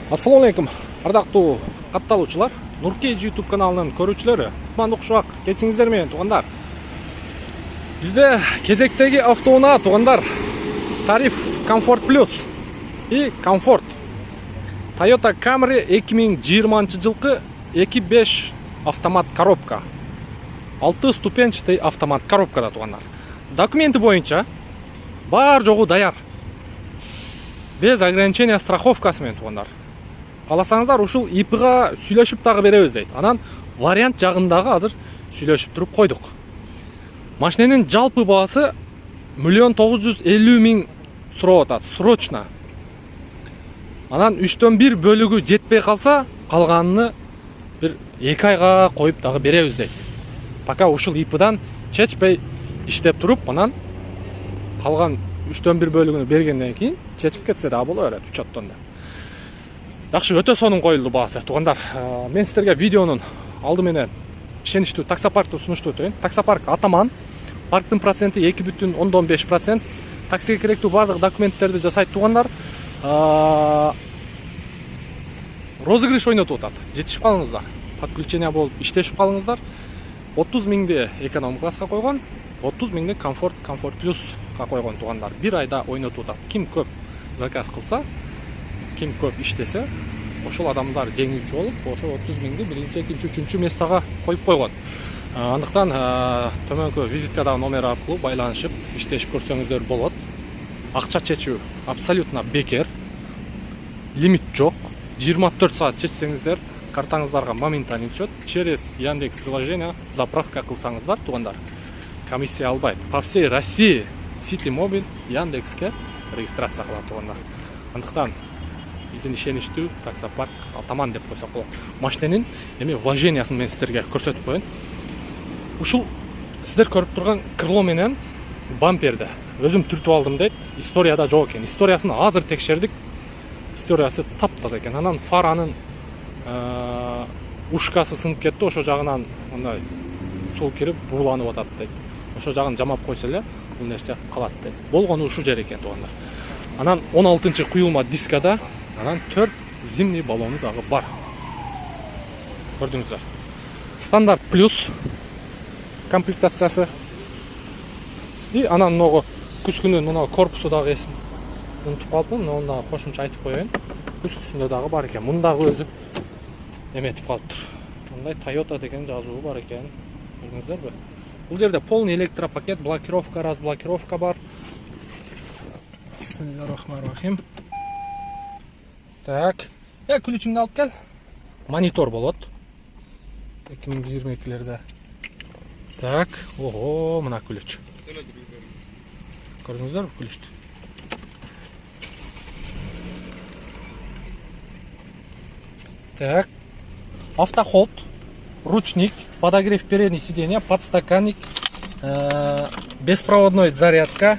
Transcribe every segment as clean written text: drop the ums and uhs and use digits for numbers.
Assalamu алейкум, ардактуу катталуучулар. Нуркейж YouTube каналынын көрүүчүлөрү, кутмандык шуак кетиңиздер менен туугандар. Бизде кезектеги автоунаа туугандар. Тариф Comfort Plus и Comfort. Toyota Camry 2020-жылкы 2.5 автомат коробка. 6 ступенчатый автомат коробкада туугандар. Документи боюнча бар жогу даяр. Без ограничения страховкасы менен туугандар. Кааласаңыздар ушул ИПга сүйлөшүп дагы беребиз дейт. Анан вариант жагындагы азыр сүйлөшүп туруп койдук. Машиненин жалпы баасы 1.950.000 сурап атат, срочно. Анан 3/1 бөлүгү жетпей калса, калганын бир 2 айга коюп дагы беребиз дейт. Пока ушул ИПдан чечпей иштеп туруп, анан калган 3/1 бөлүгүнү бергенден кийин чечип кетсе дагы боло берет учеттон да. Жакшы, өтө сонун коюлду баасы туугандар. Мен сиздерге видеонун алды менен ишеничтүү таксопаркты сунуштуу өтөйүн. Таксопарк Атаман. Парктын проценти 2,5%. Таксиге керектүү бардык документтерди жасайт туугандар. Розыгрыш ойнотуп атат. Жетишип калыңыздар. Подключение болуп иштешип калыңыздар. 30 миңди эконом класска койгон, 30 миңди Comfort Plus'га койгон туугандар. Бир айда ойнотуп атат. Ким көп заказ кылса, ким көп иштесе, ошол адамдар жеңүүчү болуп, ошо 30 миңди 1-чи, 2-чи, 3-чү местага коюп койгон. Андыктан төмөнкү визиткадагы номер аркылуу байланышып иштешип көрсөңүздөр болот. Акча чечүү абсолютно бекер. Лимит жок. 24 саат чечсеңиздер, картаңыздарга моментально түшөт. Через Яндекс приложение заправка кылсаңыздар туугандар, комиссия албайт. По всей России City Mobile Яндекске регистрация кылат туугандар. Андыктан биздин ишеничтүү таксопарк Атаман деп койсок болот. Машиненин вложениясын мен сиздерге көрсөтүп коеюн. Ушул сиздер көрүп турган крыло менен бамперди өзүм түртүп алдым дейт. Историяда жок экен. Историясын азыр текшердик. Историясы таптаза экен. Анан фаранын ушкасы сынып кетти, ошо жагынан мындай суу кирип бууланып атат дейт. Ошо жагын жамап койсо эле бул нерсе калат дейт. Болгону ушул жер экен туугандар. Анан 16-чы куюлма дискада анан 4 зимний баллону дагы бар. Көрдүңүздөр. Стандарт плюс комплектациясы. И анан много күскүнүн мына корпусу дагы эсип унутуп калдым, но онда кошумча айтып коеюн. Күскүсүндө дагы бар экен. Мындагы өзү эметип калыптыр. Мындай Toyota деген жазуу бар экен. Көрдүңүздөрбү? Бул жерде полный электропакет, блокировка, разблокировка бар. Бисмиллахиррахманиррахим. Так. Ключүңдү алып кел. Монитор болот. 2022-лерде. Так. Ого, мына ключ. Көрдүңүздөрбү ключту? Так. Автоход, ручник, подогрев переднего сиденья, подстаканник, беспроводной зарядка,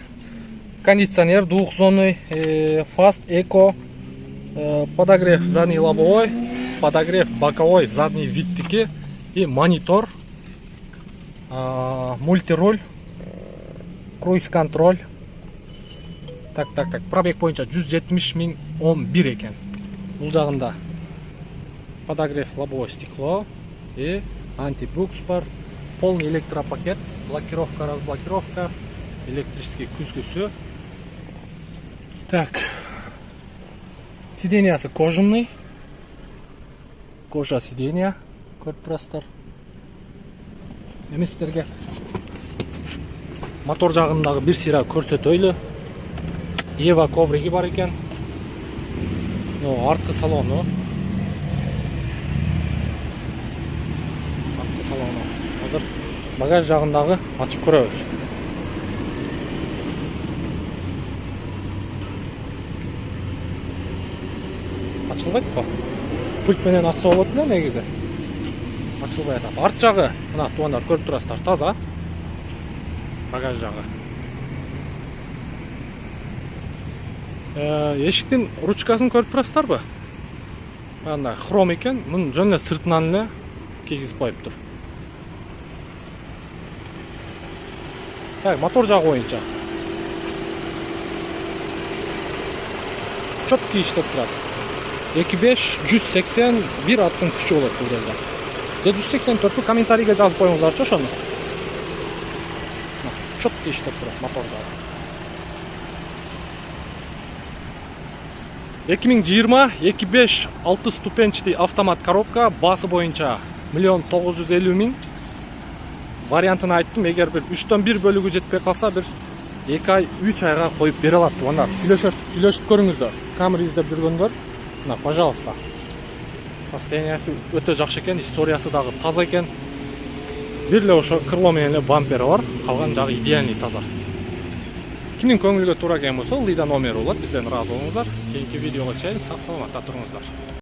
кондиционер двухзонный, Fast Eco, подогрев задний лобовой, подогрев боковой задний виттики и монитор, мультируль, круиз-контроль. Так. Пробег боюнча 170.011 экен. Бул жагында подогрев лобовое стекло и антибукс бар, полный электропакет, блокировка, разблокировка, электрический күзгүсү. Так. Сиденьясы кожаный. Кожа сиденья. Көрүп турасыздар. Эми сиздерге мотор жагындагы бир сыйра көрсөтөйлү. Ева ковриги бар экен. Арткы салону. Азыр багаж жагындагы ачып көрөбүз. Ачылбайт го? Пульт менен ачса болот эле негизи. Ачылбай атат. Арт жагы, мына туугандар көрүп турасыздар, таза. Багаж жагы. Эшиктин ручкасын көрүп турасыздарбы? Мындай хром экен, мунун жөн эле сыртынан эле кийгизип коюптур. Так, мотор жагы боюнча. Чөткү иштеп турат. 25 181 аттын күчү болот бул жерде. Же 184 комментарийге жазып коюңуздарчы ошону. Четко иштеп турат мотордо. 2020 2.5 6 ступенчатый автомат коробка, басы боюнча 1 950 000. Вариантын айттым, эгер бир 3-төн 1 бөлүгү жетпей калса, бир 2 ай 3 айга коюп бере алат. Мына сүйлөшүп көрүңүздөр. Камера издеп жүргөндөр, мына, пожалуйста. Состояниясы өтө жакшы экен, историясы дагы таза экен. Бир эле ошо крыло менен эле бампери бар, калган жагы идеальный таза. Кимдин көңүлгө туура келген болсо, Лида номери болот, бизден ыраазы болуңуздар. Кийинки видеого чейин сак саламатта туруңуздар.